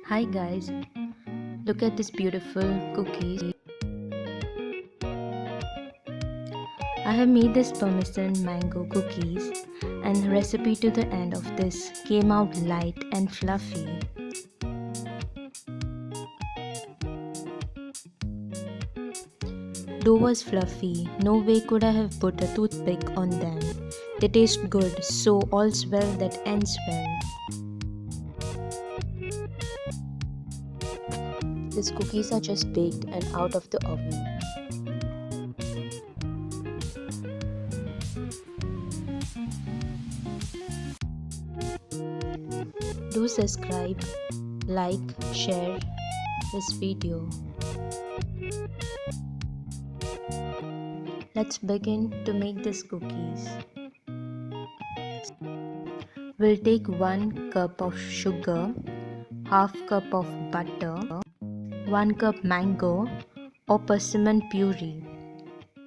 Hi guys, look at this beautiful cookies. I have made this persimmon mango cookies and the recipe to the end of this came out light and fluffy. Dough was fluffy, no way could I have put a toothpick on them. They taste good, so all's well that ends well. These cookies are just baked and out of the oven. Do subscribe, like, share this video. Let's begin to make these cookies. We'll take 1 cup of sugar, half cup of butter, 1 cup mango or persimmon puree.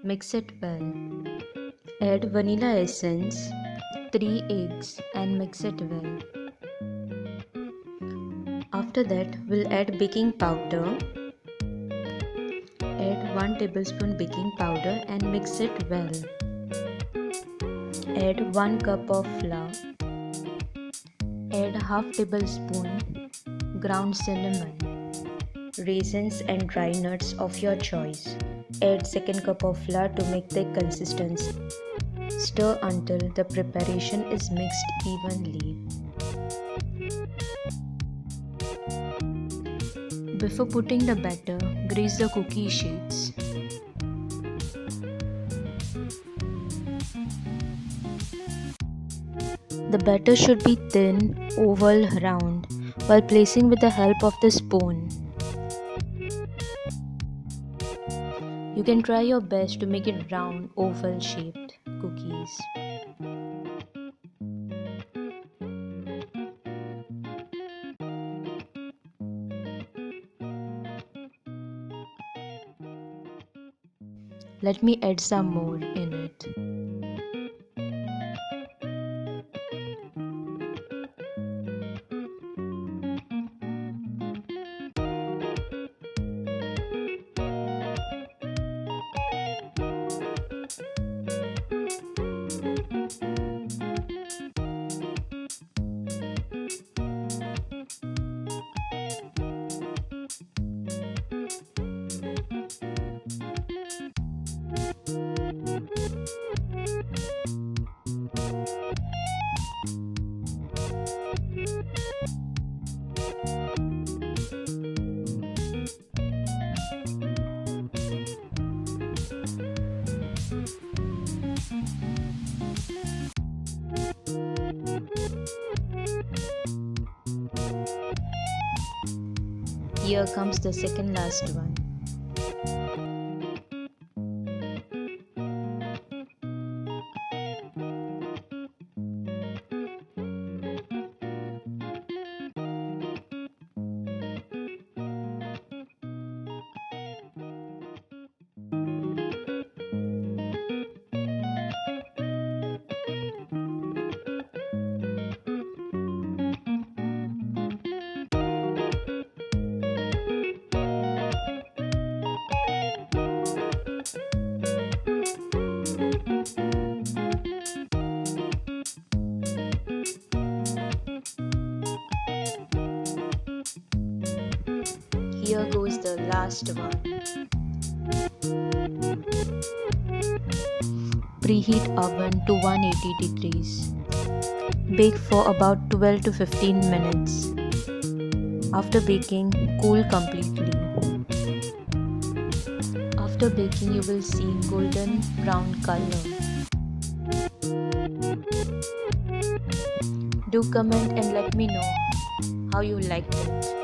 Mix it well. Add vanilla essence, 3 eggs and mix it well. After that, we'll add baking powder. Add 1 tablespoon baking powder and mix it well. Add 1 cup of flour. Add half tablespoon ground cinnamon, raisins and dry nuts of your choice. Add 2nd cup of flour to make thick consistency. Stir until the preparation is mixed evenly. Before putting the batter, grease the cookie sheets. The batter should be thin, oval, round, while placing with the help of the spoon. You can try your best to make it round, oval shaped cookies. Let me add some more in it. Here comes the second last one. Here goes the last one. Preheat oven to 180 degrees. Bake for about 12 to 15 minutes. After baking, cool completely. After baking, you will see golden brown color. Do comment and let me know how you liked it.